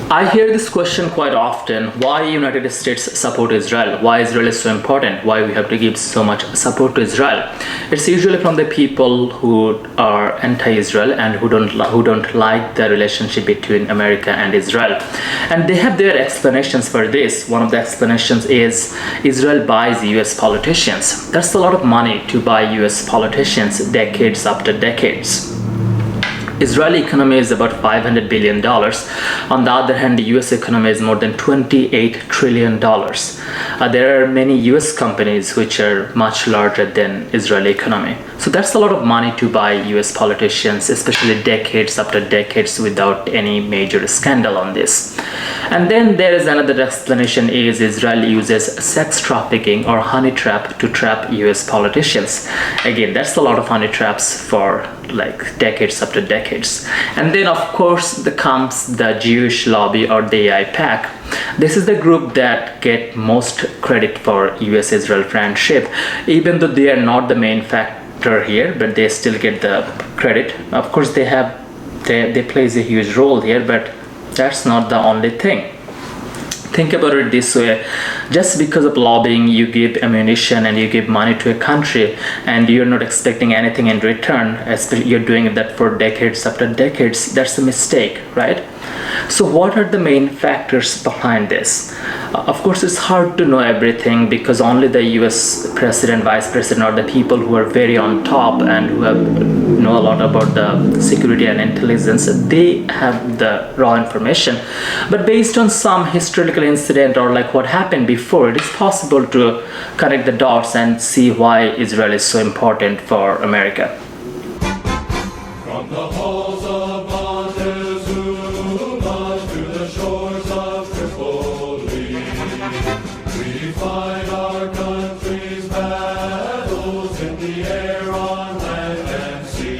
I hear this question quite often. Why United States support Israel? Why Israel is so important? Why we have to give so much support to Israel? It's usually from the people who are anti-Israel and who don't like the relationship between America and Israel. And they have their explanations for this. One of the explanations is Israel buys US politicians. That's a lot of money to buy US politicians decades after decades. Israeli economy is about $500 billion. On the other hand, the US economy is more than $28 trillion. There are many US companies which are much larger than Israeli economy. So that's a lot of money to buy US politicians, especially decades after decades without any major scandal on this. And then there is another explanation is Israel uses sex trafficking or honey trap to trap US politicians. Again, that's a lot of honey traps for like decades after decades. And then of course comes the Jewish lobby or the AIPAC. This is the group that get most credit for US-Israel friendship, even though they are not the main factor here, but they still get the credit. Of course they plays a huge role here, but that's not the only thing. Think about it this way. Just because of lobbying, you give ammunition and you give money to a country and you're not expecting anything in return, especially you're doing that for decades after decades, that's a mistake, right? So what are the main factors behind this? Of course, it's hard to know everything because only the US president, vice president, or the people who are very on top and who know a lot about the security and intelligence, they have the raw information. But based on some historical incident or like what happened before, it is possible to connect the dots and see why Israel is so important for America. From the halls of Montezuma to the shores of Tripoli, we find our country's battles in the air, on land and sea.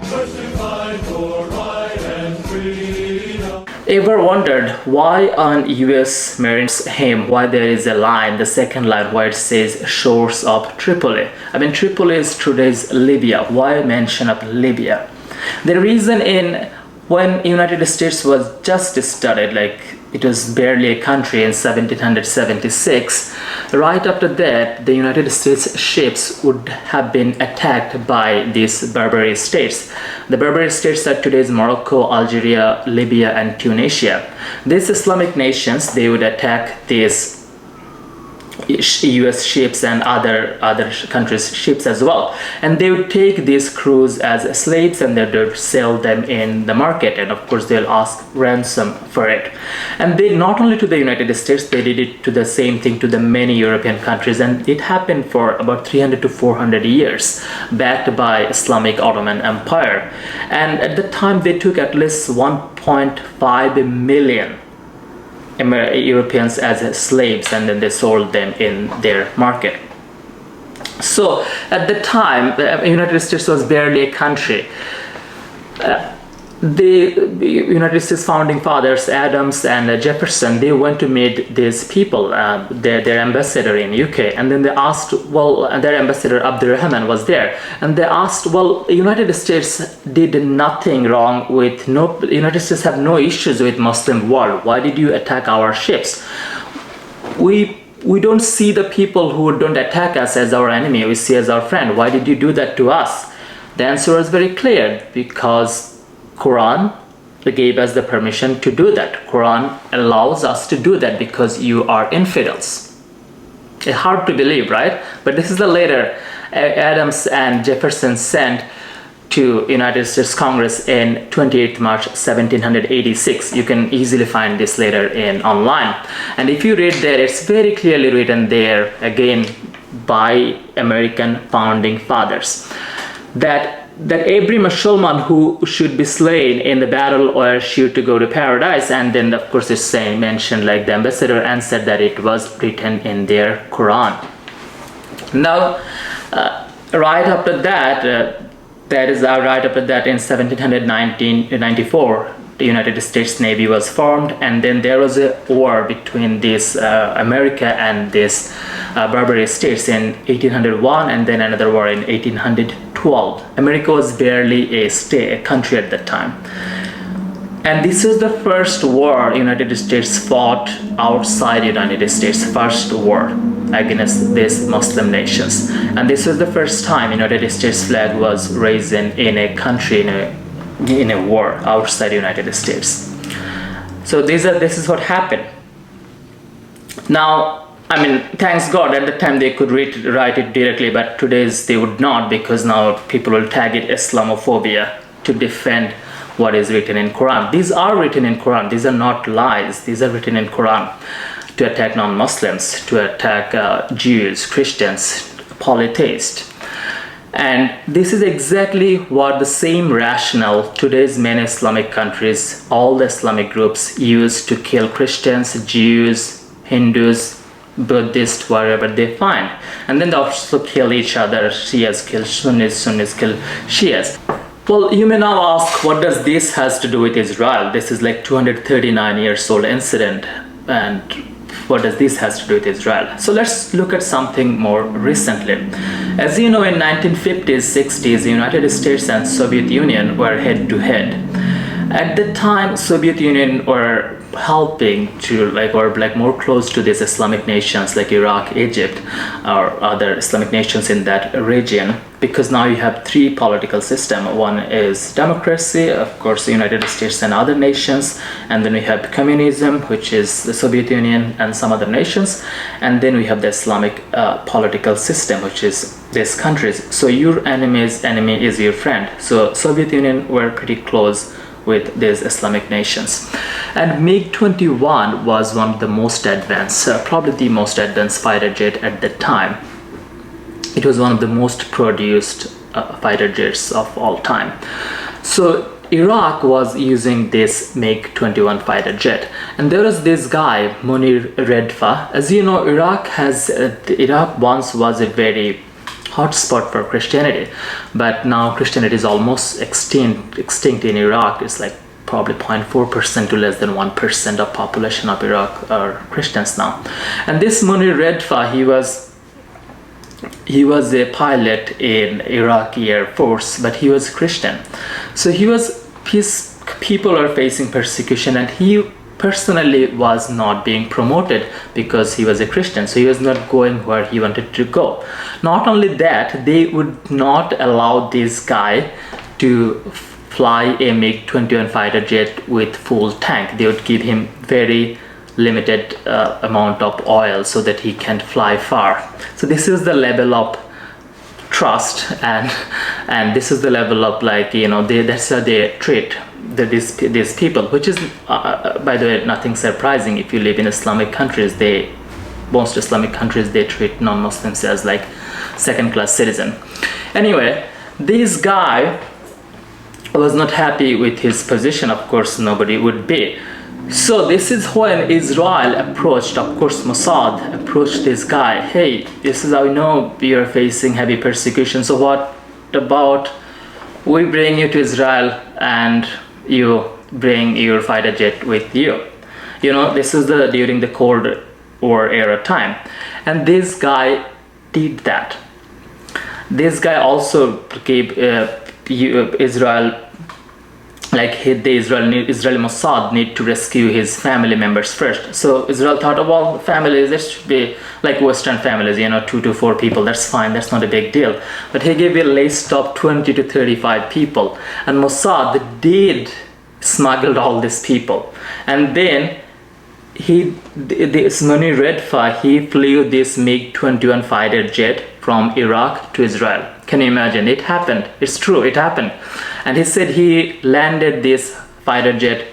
First to fight for right and freedom. Ever wondered why on US Marines hymn, why there is a line, the second line, where it says shores of Tripoli? I mean, Tripoli is today's Libya. Why mention of Libya? The reason when United States was just started, like it was barely a country in 1776, right after that, the United States ships would have been attacked by these Berber states. The Berber states are today's Morocco, Algeria, Libya, and Tunisia. These Islamic nations, they would attack these US ships and other countries' ships as well, and they would take these crews as slaves and they would sell them in the market, and of course they'll ask ransom for it. And they not only to the United States, they did it to the same thing to the many European countries, and it happened for about 300 to 400 years, backed by Islamic Ottoman Empire. And at the time they took at least 1.5 million Europeans as slaves, and then they sold them in their market. So at the time, the United States was barely a country. The United States founding fathers, Adams and Jefferson, they went to meet these people, their ambassador in UK, and then they asked, well, their ambassador Abdurrahman was there, and they asked, well, United States did nothing wrong with United States have no issues with Muslim world. Why did you attack our ships? We don't see the people who don't attack us as our enemy. We see as our friend. Why did you do that to us? The answer was very clear, because Quran gave us the permission to do that. Quran allows us to do that because you are infidels. It's hard to believe, right? But this is the letter Adams and Jefferson sent to United States Congress in 28th March 1786. You can easily find this letter online. And if you read there, it's very clearly written there, again, by American founding fathers, that every Muslim who should be slain in the battle or should to go to paradise. And then of course it's mentioned, like the ambassador answered that it was written in their Quran. Now right after that in 1794, the United States Navy was formed, and then there was a war between this America and this Barbary states in 1801, and then another war in 1812. America was barely a country at that time. And this is the first war United States fought outside United States, first war against these Muslim nations. And this was the first time United States flag was raised in a country in a war outside United States. So this is what happened. Now, I mean, thanks God, at the time they could write it directly, but today's they would not, because now people will tag it Islamophobia to defend what is written in Quran. These are written in Quran. These are not lies. These are written in Quran to attack non-Muslims, to attack Jews, Christians, polytheists. And this is exactly what the same rationale today's many Islamic countries, all the Islamic groups use to kill Christians, Jews, Hindus, Buddhists, wherever they find. And then they also kill each other. Shias kill Sunnis, Sunnis kill Shias. Well, you may now ask, what does this has to do with Israel? This is like 239 years old incident, and what does this has to do with Israel? So let's look at something more recently. As you know, in 1950s, 60s, the United States and Soviet Union were head to head. At the time, Soviet Union were helping to like more close to these Islamic nations like Iraq, Egypt, or other Islamic nations in that region, because now you have three political systems. One is democracy, of course, the United States and other nations, and then we have communism, which is the Soviet Union and some other nations, and then we have the Islamic political system, which is these countries. So your enemy's enemy is your friend. So Soviet Union were pretty close with these Islamic nations. And MiG-21 was one of the most advanced, probably the most advanced fighter jet at the time. It was one of the most produced fighter jets of all time. So Iraq was using this MiG-21 fighter jet, and there was this guy Munir Redfa. As you know, Iraq once was a very hotspot for Christianity, but now Christianity is almost extinct in Iraq. It's like probably 0.4% to less than 1% of population of Iraq are Christians now. And this Munir Redfa, he was a pilot in Iraqi Air Force, but he was Christian. So his people are facing persecution, and he personally was not being promoted because he was a Christian, so he was not going where he wanted to go. Not only that, they would not allow this guy to fly a MiG-21 fighter jet with full tank. They would give him very limited amount of oil so that he can't fly far. So this is the level of trust, and this is the level of, like, you know, that's how they treat these people, which is by the way nothing surprising. If you live in Islamic countries, most Islamic countries, they treat non-Muslims as like second-class citizen. Anyway, this guy was not happy with his position. Of course, nobody would be. So this is when Israel approached, of course Mossad approached this guy. Hey, this is how we know you're facing heavy persecution, so what about we bring you to Israel and you bring your fighter jet with you? You know, this is during the Cold War era time, and this guy did that. This guy also gave Israel, like, the Israeli Mossad need to rescue his family members first. So Israel thought, oh, well, families, this should be like Western families, you know, 2 to 4 people, that's fine, that's not a big deal. But he gave a list of 20 to 35 people, and Mossad did smuggled all these people. And then this Munir Redfa, he flew this MiG-21 fighter jet from Iraq to Israel. Can you imagine? It happened. It's true, it happened. And he said he landed this fighter jet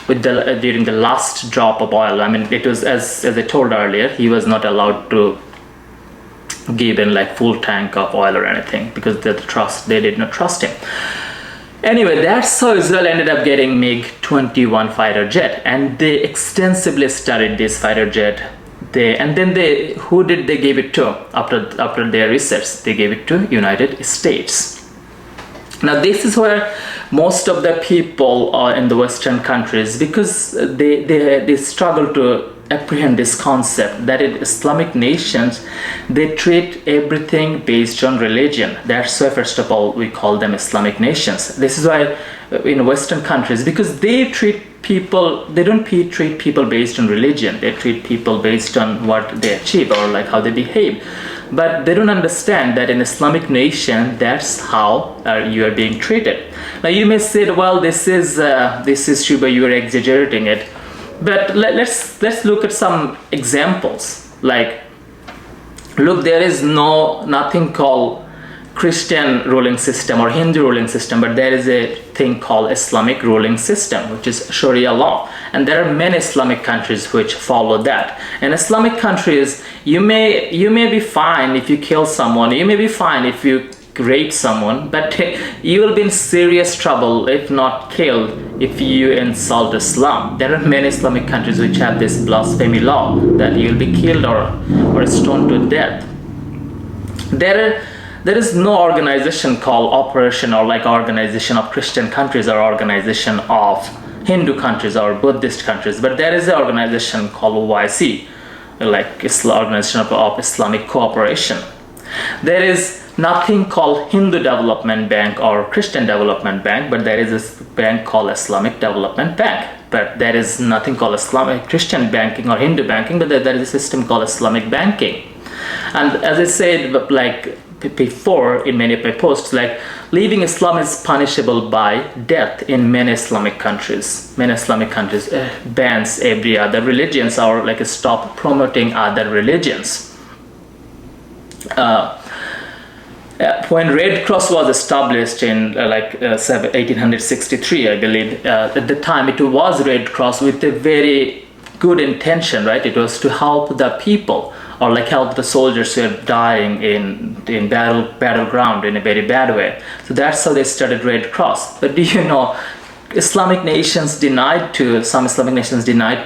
with during the last drop of oil. I mean, it was, as I told earlier, he was not allowed to give in like full tank of oil or anything, because they did not trust him. Anyway, that's how Israel ended up getting MiG-21 fighter jet, and they extensively studied this fighter jet. Who did they give it to after their research? They gave it to United States. Now this is where most of the people are in the Western countries, because they struggle to apprehend this concept that in Islamic nations they treat everything based on religion. That's why first of all we call them Islamic nations. This is why in Western countries, because they treat people, they don't treat people based on religion. They treat people based on what they achieve or like how they behave. But they don't understand that in Islamic nation, that's how you are being treated. Now you may say, well, this is Shuba, you are exaggerating it. But let's look at some examples. Like, look, there is nothing called Christian ruling system or Hindu ruling system, but there is a thing called Islamic ruling system, which is Sharia law. And there are many Islamic countries which follow that. In Islamic countries, you may be fine if you kill someone, you may be fine if you rape someone, but you will be in serious trouble, if not killed, if you insult Islam. There are many Islamic countries which have this blasphemy law that you will be killed or stoned to death. There is no organization called Operation or like Organization of Christian Countries or Organization of Hindu countries or Buddhist countries, but there is an organization called OIC, like Organization of Islamic Cooperation. There is nothing called Hindu Development Bank or Christian Development Bank, but there is a bank called Islamic Development Bank. But there is nothing called Islamic Christian banking or Hindu banking, but there is a system called Islamic banking. And as I said, like before in many of my posts, like leaving Islam is punishable by death in many Islamic countries. Many Islamic countries bans every other religions or like stop promoting other religions. When Red Cross was established in 1863, I believe, at the time it was Red Cross with a very good intention, right? It was to help the people or like help the soldiers who are dying in battleground in a very bad way. So that's how they started Red Cross. But do you know, some Islamic nations denied to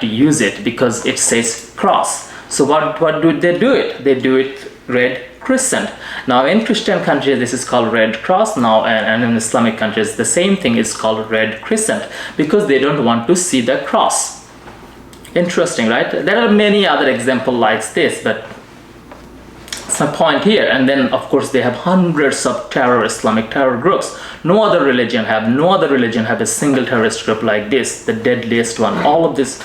use it because it says cross. So what do they do it? They do it Red Crescent. Now in Christian countries this is called Red Cross now, and in Islamic countries the same thing is called Red Crescent because they don't want to see the cross. Interesting, right? There are many other examples like this, but some point here. And then of course they have hundreds of Islamic terror groups. No other religion have a single terrorist group like this, the deadliest one. All of this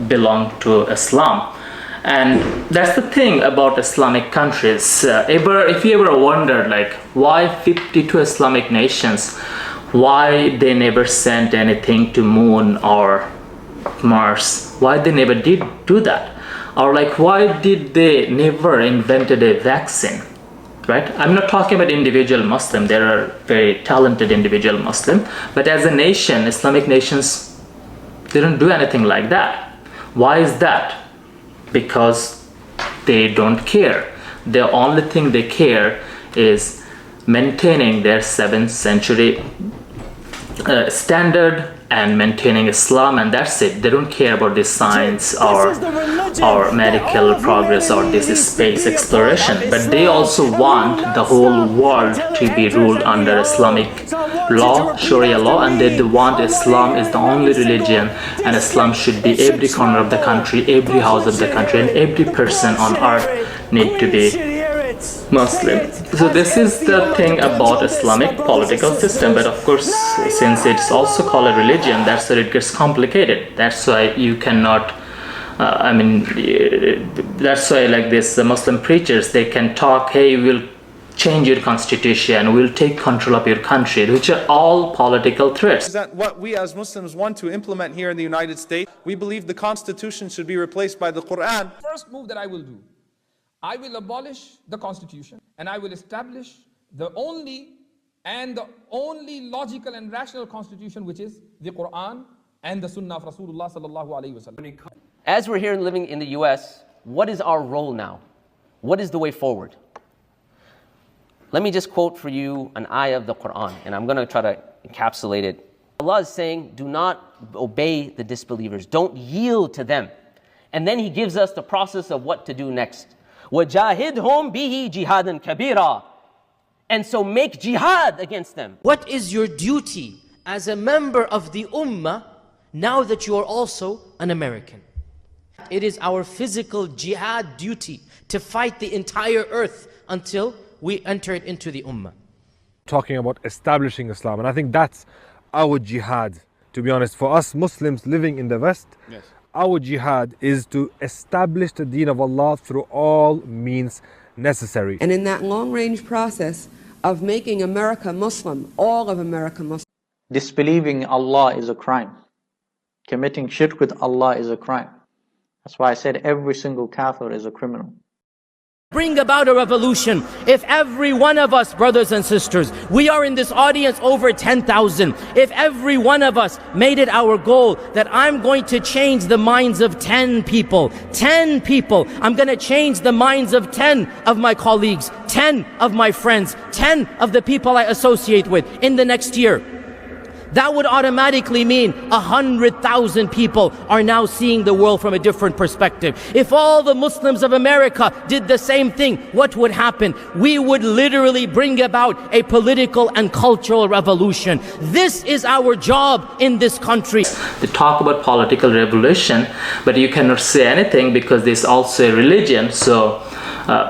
belong to Islam. And that's the thing about Islamic countries. If you ever wondered like why 52 Islamic nations, why they never sent anything to moon or Mars, why they never did do that, or like why did they never invented a vaccine, right? I'm not talking about individual Muslim, there are very talented individual Muslim, but as a nation, Islamic nations didn't do anything like that. Why is that? Because they don't care. The only thing they care is maintaining their 7th century standard and maintaining Islam, and that's it. They don't care about this science or medical progress or this space exploration, but they also want the whole world to be ruled under Islamic law, Sharia law, and they want Islam is the only religion, and Islam should be every corner of the country, every house of the country, and every person on earth need to be Muslim. So this is the thing about Islamic political system, but of course since it's also called a religion, that's why it gets complicated. That's why you cannot that's why like this the Muslim preachers, they can talk, hey, we'll change your constitution, we'll take control of your country, which are all political threats. Is that what we as Muslims want to implement here in the United States? We believe the constitution should be replaced by the Quran. First move that I will do, I will abolish the constitution and I will establish the only logical and rational constitution, which is the Quran and the Sunnah of Rasulullah sallallahu alaihi wasallam. As we're here living in the US, what is our role now? What is the way forward? Let me just quote for you an ayah of the Quran, and I'm going to try to encapsulate it. Allah is saying, do not obey the disbelievers. Don't yield to them. And then He gives us the process of what to do next. وَجَاهِدْهُمْ بِهِ جِهَادًا كَبِيرًا. And so make jihad against them. What is your duty as a member of the Ummah now that you are also an American? It is our physical jihad duty to fight the entire earth until we enter it into the Ummah. Talking about establishing Islam, and I think that's our jihad. To be honest, for us Muslims living in the West, our jihad is to establish the deen of Allah through all means necessary. And in that long-range process of making America Muslim, all of America Muslim. Disbelieving Allah is a crime. Committing shirk with Allah is a crime. That's why I said every single kafir is a criminal. Bring about a revolution. If every one of us, brothers and sisters, we are in this audience over 10,000. If every one of us made it our goal that I'm going to change the minds of 10 people, 10 people, I'm going to change the minds of 10 of my colleagues, 10 of my friends, 10 of the people I associate with in the next year. That would automatically mean 100,000 people are now seeing the world from a different perspective. If all the Muslims of America did the same thing, what would happen? We would literally bring about a political and cultural revolution. This is our job in this country. They talk about political revolution, but you cannot say anything because there's also a religion. So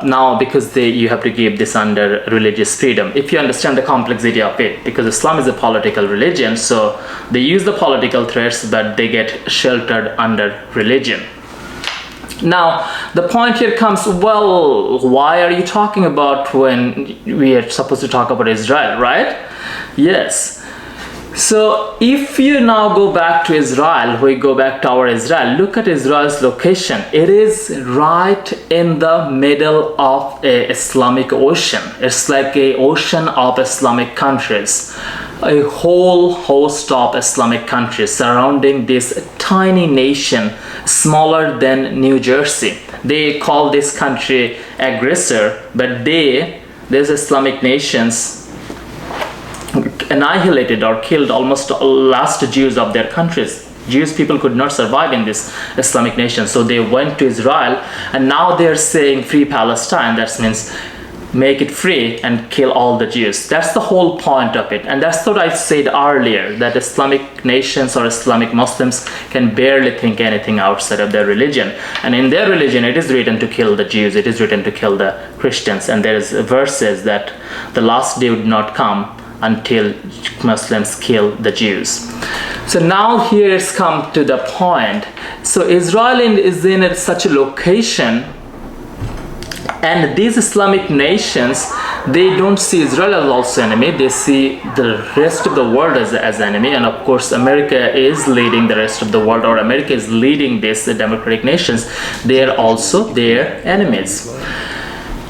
now because you have to give this under religious freedom, if you understand the complexity of it, because Islam is a political religion, so they use the political threats but they get sheltered under religion. Now the point here comes, well, why are you talking about when we are supposed to talk about Israel, right? Yes. So if you now go back to Israel, we go back to our Israel, look at Israel's location. It is right in the middle of a Islamic ocean. It's like a ocean of Islamic countries. A whole host of Islamic countries surrounding this tiny nation, smaller than New Jersey. They call this country aggressor, but these Islamic nations annihilated or killed almost the last Jews of their countries. Jewish people could not survive in this Islamic nation, so they went to Israel, and now they're saying free Palestine. That means make it free and kill all the Jews. That's the whole point of it, and that's what I said earlier, that Islamic nations or Islamic Muslims can barely think anything outside of their religion. And in their religion it is written to kill the Jews, it is written to kill the Christians, and there is verses that the last day would not come until Muslims kill the Jews. So now here it's come to the point. So Israel is in such a location, and these Islamic nations, they don't see Israel as also enemy, they see the rest of the world as enemy. And of course America is leading the rest of the world, or America is leading these democratic nations. They are also their enemies.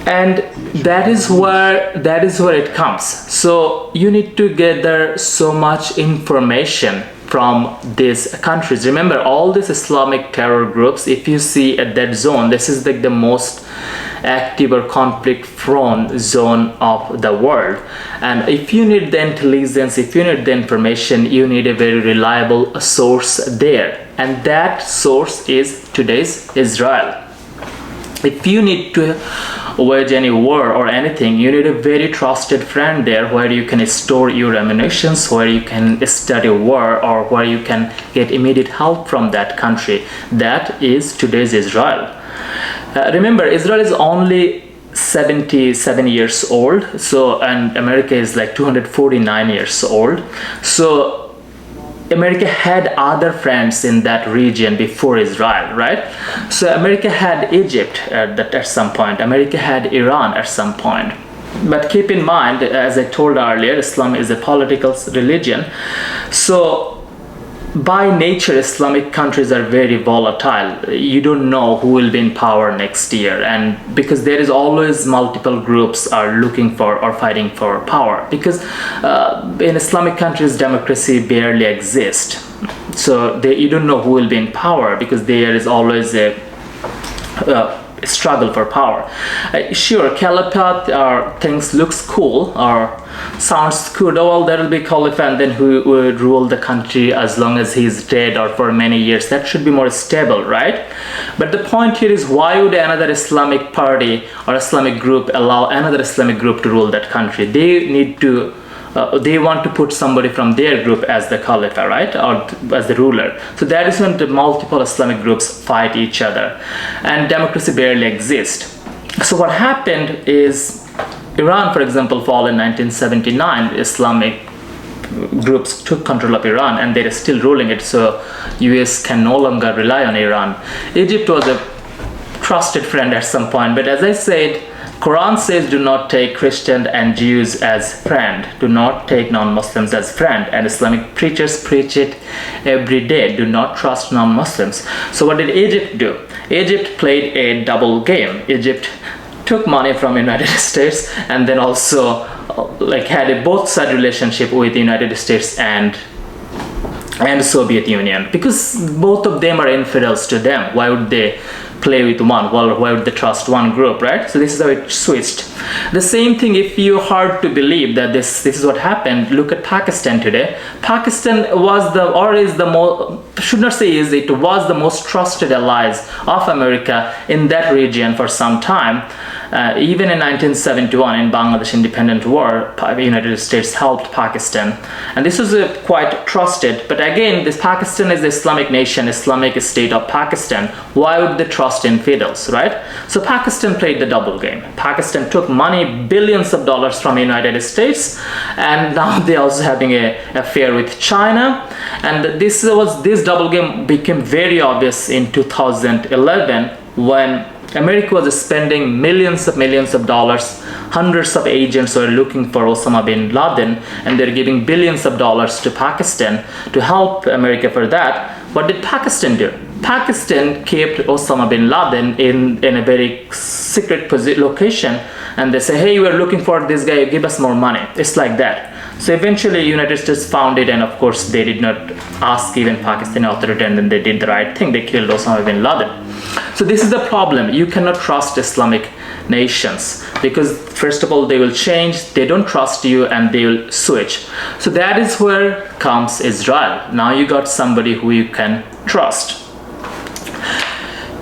And that is where it comes. So you need to gather so much information from these countries. Remember, all these Islamic terror groups, if you see at that zone, this is like the most active or conflict-prone zone of the world. And if you need the intelligence, if you need the information, you need a very reliable source there. And that source is today's Israel. If you need to wage any war or anything, you need a very trusted friend there where you can store your ammunitions, where you can study war, or where you can get immediate help from that country. That is today's Israel. Remember, Israel is only 77 years old, and America is like 249 years old. So America had other friends in that region before Israel, right? So America had Egypt at some point. America had Iran at some point. But keep in mind, as I told earlier, Islam is a political religion. So by nature, Islamic countries are very volatile. You don't know who will be in power next year, and because there is always multiple groups are looking for or fighting for power, because in Islamic countries democracy barely exists. So you don't know who will be in power, because there is always a struggle for power. Sure, caliphate or things looks cool or sounds good. Oh, well, there will be caliphate, and then who would rule the country as long as he's dead or for many years. That should be more stable, right? But the point here is, why would another Islamic party or Islamic group allow another Islamic group to rule that country? They need to they want to put somebody from their group as the caliph, right, or as the ruler. So that is when the multiple Islamic groups fight each other, and democracy barely exists. So what happened is, Iran, for example, fell in 1979. Islamic groups took control of Iran, and they're still ruling it, so US can no longer rely on Iran. Egypt was a trusted friend at some point, but as I said, Quran says do not take Christians and Jews as friend, do not take non-Muslims as friend, and Islamic preachers preach it every day, do not trust non-Muslims. So what did Egypt do? Egypt played a double game. Egypt took money from United States and then also like had a both side relationship with the United States and Soviet Union, because both of them are infidels to them. Why would they play with one? Well, why would they trust one group, right? So this is how it switched. The same thing, if you're hard to believe that this is what happened, look at Pakistan today. Pakistan was the, or is the most, should not say is, it was the most trusted allies of America in that region for some time. Even in 1971, in Bangladesh Independent War, the United States helped Pakistan, and this was quite trusted. But again, this Pakistan is the Islamic nation, Islamic state of Pakistan. Why would they trust infidels, right? So Pakistan played the double game. Pakistan took money, billions of dollars from the United States, and now they're also having an affair with China. And this double game became very obvious in 2011 when America was spending millions of dollars. Hundreds of agents were looking for Osama bin Laden, and they're giving billions of dollars to Pakistan to help America for that. What did Pakistan do? Pakistan kept Osama bin Laden in a very secret location, and they say, hey, we're looking for this guy, give us more money. It's like that. So eventually United States found it, and of course they did not ask even Pakistani authority, and then they did the right thing. They killed Osama bin Laden. So this is the problem. You cannot trust Islamic nations, because first of all they will change, they don't trust you, and they will switch. So that is where comes Israel. Now you got somebody who you can trust.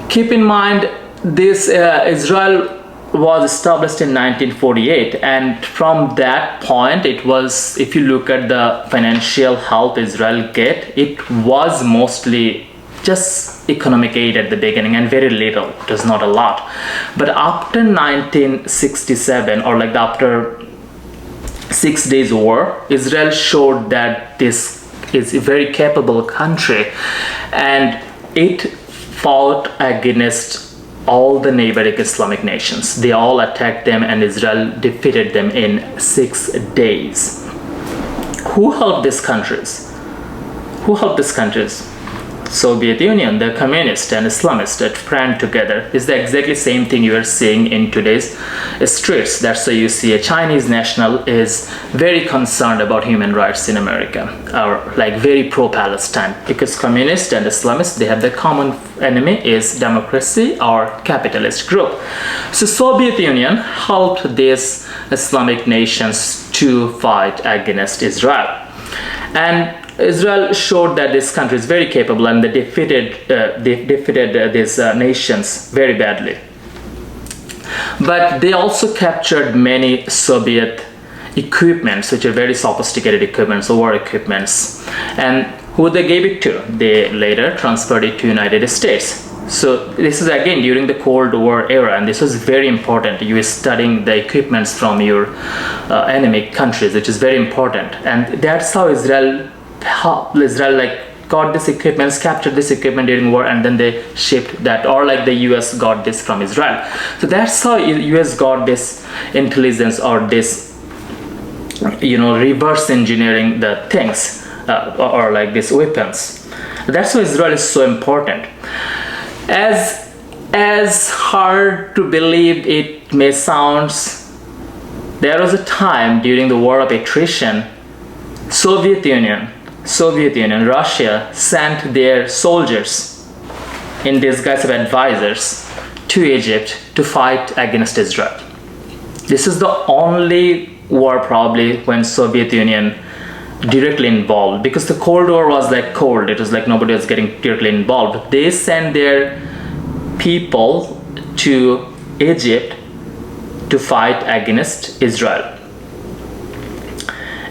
Keep in mind this Israel was established in 1948, and from that point it was, if you look at the financial help Israel get, it was mostly just economic aid at the beginning, and very little. It was not a lot. But after 1967, or like after 6 Days War, Israel showed that this is a very capable country, and it fought against all the neighboring Islamic nations. They all attacked them, and Israel defeated them in 6 days. Who helped these countries? Who helped these countries? Soviet Union, the communists and Islamists that ran together. Is the exactly same thing you are seeing in today's streets. That's why you see a Chinese national is very concerned about human rights in America, or like very pro-Palestine, because communists and Islamists, they have the common enemy is democracy or capitalist group. So Soviet Union helped these Islamic nations to fight against Israel, and Israel showed that this country is very capable, and they defeated these nations very badly. But they also captured many Soviet equipments, which are very sophisticated equipments, war equipments. And who they gave it to? They later transferred it to United States. So this is again during the Cold War era, and this was very important. You are studying the equipments from your enemy countries, which is very important. And that's how Israel like got this equipment, captured this equipment during war, and then they shipped that, or like the US got this from Israel. So that's how US got this intelligence, or this, you know, reverse engineering the things, or like these weapons. That's why Israel is so important. As hard to believe it may sound, there was a time during the war of attrition, Soviet Union, Russia sent their soldiers in disguise of advisors to Egypt to fight against Israel. This is the only war probably when Soviet Union directly involved, because the Cold War was like cold. It was like nobody was getting directly involved. They sent their people to Egypt to fight against Israel.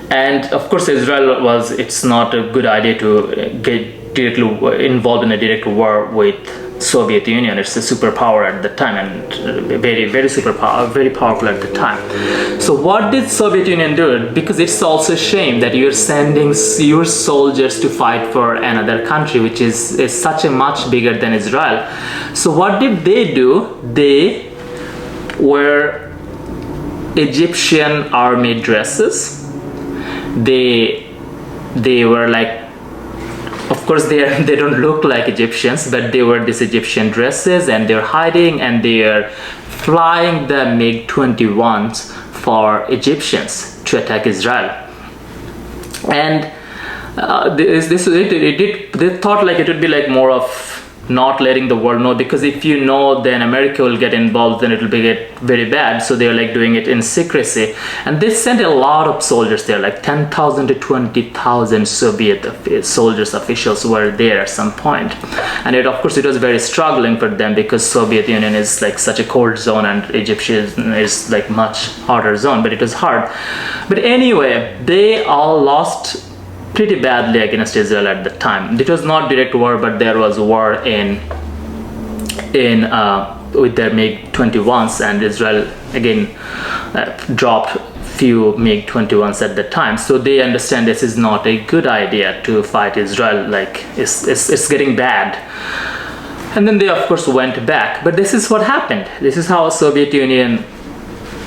And of course Israel was, it's not a good idea to get directly involved in a direct war with Soviet Union. It's a superpower at the time, and very powerful at the time. So what did Soviet Union do? Because it's also a shame that you're sending your soldiers to fight for another country, which is such a much bigger than Israel. So what did they do? They were Egyptian army dresses. They were like, of course they don't look like Egyptians, but they were these Egyptian dresses, and they're hiding, and they're flying the MiG-21s for Egyptians to attack Israel. And they thought like it would be like more of not letting the world know, because if you know, then America will get involved, then it will get very bad. So they're like doing it in secrecy, and they sent a lot of soldiers there, like 10,000 to 20,000 Soviet soldiers, officials were there at some point. And of course it was very struggling for them, because Soviet Union is like such a cold zone and Egypt is like much hotter zone, but it was hard. But anyway, they all lost pretty badly against Israel at the time. It was not direct war, but there was war with their MiG-21s, and Israel again dropped few MiG-21s at the time. So they understand this is not a good idea to fight Israel, like it's getting bad. And then they of course went back. But this is what happened. This is how Soviet Union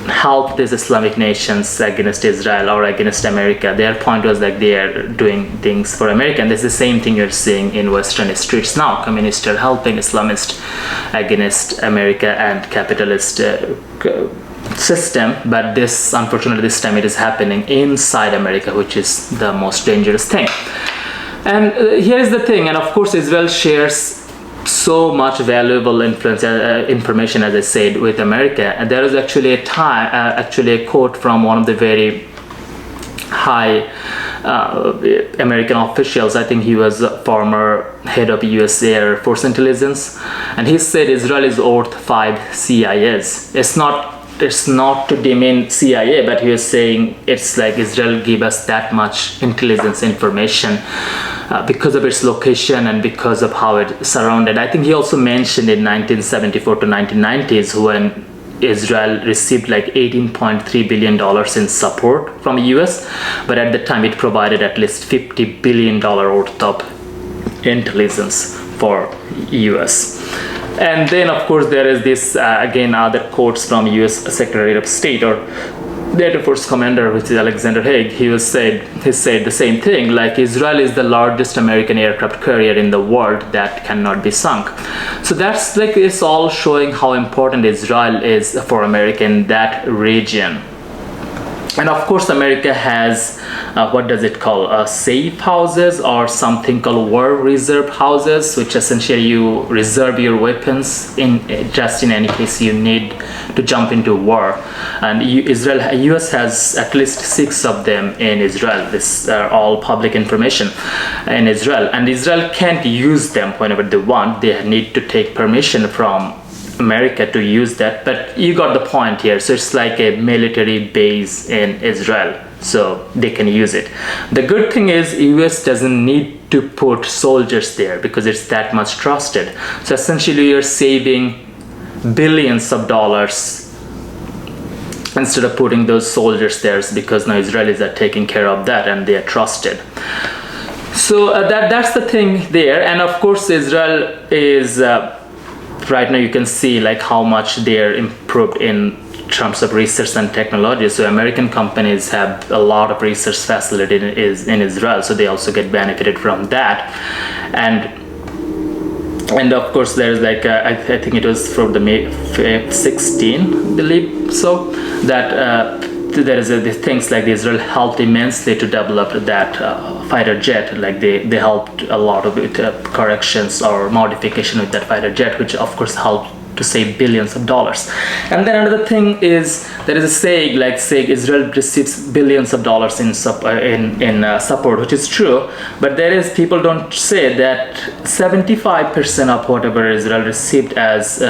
help these Islamic nations against Israel or against America. Their point was like they are doing things for America, and that's the same thing you're seeing in Western streets now. Communists are helping Islamists against America and capitalist system, but this, unfortunately, this time it is happening inside America, which is the most dangerous thing. And here is the thing, and of course Israel shares so much valuable information, as I said, with America. And there was actually a quote from one of the very high American officials. I think he was a former head of US Air Force Intelligence, and he said Israel is worth 5 CIAs. It's not to demean CIA, but he was saying it's like Israel gave us that much intelligence information because of its location and because of how it surrounded. I think he also mentioned in 1974 to 1990s when Israel received like $18.3 billion in support from the US, but at the time it provided at least $50 billion worth of intelligence for US. And then of course there is this again other quotes from US Secretary of State or the Air Force commander, which is Alexander Haig. He said the same thing, like Israel is the largest American aircraft carrier in the world that cannot be sunk. So that's like, it's all showing how important Israel is for America in that region. And of course America has what does it call, safe houses or something called war reserve houses, which essentially you reserve your weapons in any case you need to jump into war. And US has at least 6 of them in Israel. This are all public information in Israel, and Israel can't use them whenever they want. They need to take permission from America to use that, but you got the point here. So it's like a military base in Israel, so they can use it. The good thing is US doesn't need to put soldiers there because it's that much trusted. So essentially you're saving billions of dollars instead of putting those soldiers there, because now Israelis are taking care of that and they are trusted. So that's the thing there. And of course Israel is right now you can see like how much they're improved in terms of research and technology. So American companies have a lot of research facility in Israel, so they also get benefited from that. And of course there's like I think it was from the May 16, I believe, so that there is these things like Israel helped immensely to develop that fighter jet. Like they helped a lot of it, corrections or modification with that fighter jet, which of course helped to save billions of dollars. And then another thing is there is a saying like Israel receives billions of dollars in support, which is true, but there is people don't say that 75% of whatever Israel received as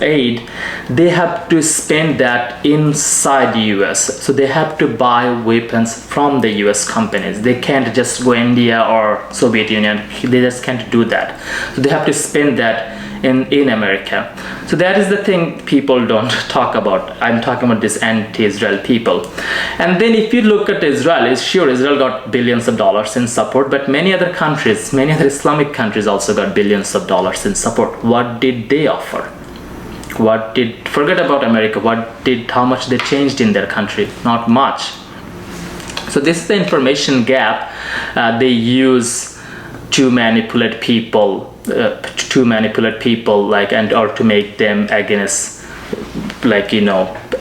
aid, they have to spend that inside the US. So they have to buy weapons from the US companies. They can't just go India or Soviet Union. They just can't do that. So they have to spend that in America. So that is the thing people don't talk about. I'm talking about this anti-Israel people. And then if you look at Israel, sure, Israel got billions of dollars in support, but many other countries, many other Islamic countries also got billions of dollars in support. What did they offer? Forget about America, how much they changed in their country? Not much. So this is the information gap they use to manipulate people, or to make them against,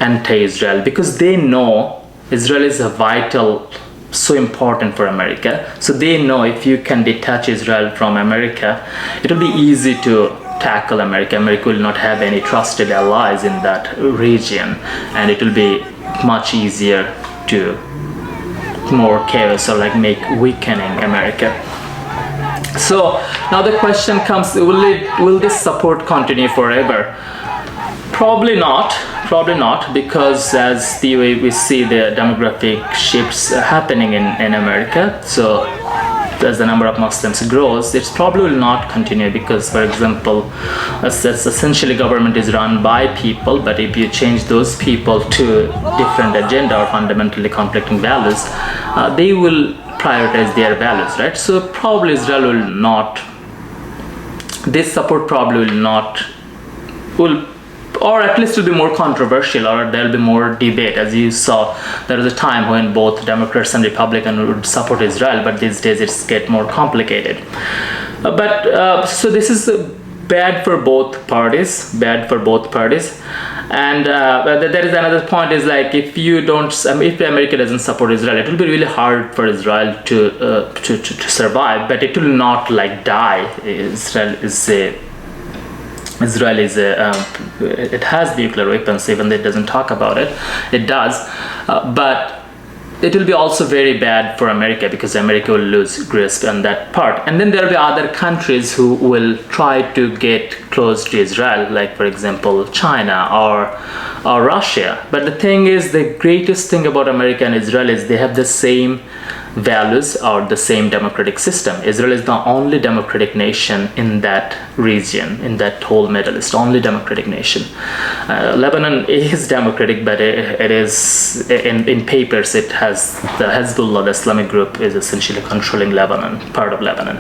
anti-Israel, because they know Israel is so important for America. So they know if you can detach Israel from America, it will be easy to tackle America. America will not have any trusted allies in that region, and it will be much easier to more chaos or make weakening America. So now the question comes, will this support continue forever? Probably not, because as the way we see the demographic shifts happening in America, so as the number of Muslims grows, it probably will not continue, because, for example, essentially government is run by people, but if you change those people to different agenda or fundamentally conflicting values, they will prioritize their values, right? So probably Israel will not, this support probably or at least will be more controversial, or there will be more debate. As you saw, there was a time when both Democrats and Republicans would support Israel, but these days it's get more complicated. So this is bad for both parties, and there is another point, is if America doesn't support Israel, it will be really hard for Israel to survive, but it will not die. Israel it has nuclear weapons, even though it doesn't talk about it. It does, but it will be also very bad for America, because America will lose grasp on that part. And then there will be other countries who will try to get close to Israel, like, for example, China or Russia. But the thing is, the greatest thing about America and Israel is they have the same values or the same democratic system. Israel is the only democratic nation in that region, in that whole Middle East, only democratic nation. Lebanon is democratic, but it is, in papers, it has the Hezbollah, the Islamic group, is essentially controlling Lebanon, part of Lebanon.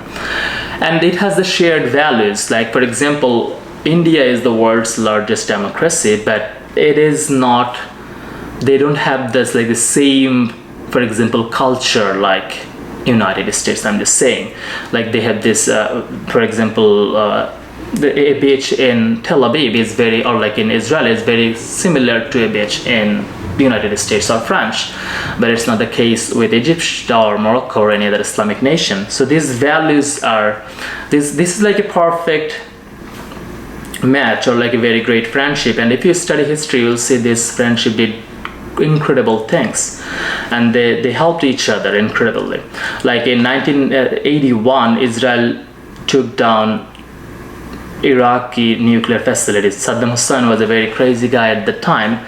And it has the shared values. Like, for example, India is the world's largest democracy, but it is not, they don't have this, the same, for example, culture like United States. I'm just saying, they have this, for example, a beach in Tel Aviv is very, or in Israel, is very similar to a beach in the United States or France, but it's not the case with Egypt or Morocco or any other Islamic nation. So these values are, this is like a perfect match, or a very great friendship. And if you study history, you'll see this friendship did incredible things, and they helped each other incredibly. Like in 1981, Israel took down Iraqi nuclear facilities. Saddam Hussein was a very crazy guy at the time,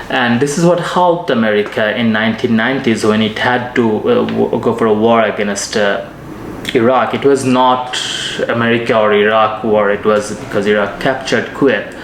and this is what helped America in 1990s when it had to go for a war against Iraq. It was not America or Iraq war, it was because Iraq captured Kuwait.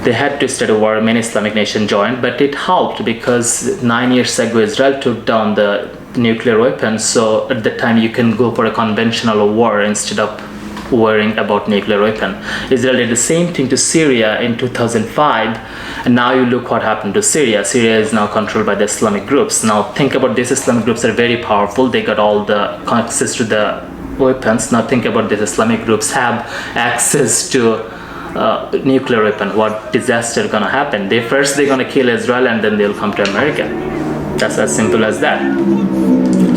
They had to start a war, many Islamic nations joined, but it helped because 9 years ago Israel took down the nuclear weapons. So at the time you can go for a conventional war instead of worrying about nuclear weapon. Israel did the same thing to Syria in 2005, and now you look what happened to Syria. Syria is now controlled by the Islamic groups. Now think about these Islamic groups are very powerful. They got all the access to the weapons. Now think about these Islamic groups have access to nuclear weapon. What disaster gonna happen? They're gonna kill Israel, and then they'll come to America. That's as simple as that.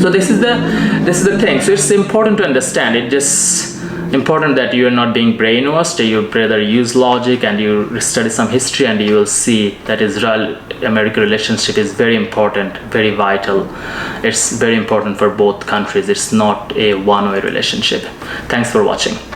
So this is the thing. So it's important to understand. It's just important that you are not being brainwashed. You rather use logic and you study some history, and you will see that Israel-America relationship is very important, very vital. It's very important for both countries. It's not a one-way relationship. Thanks for watching.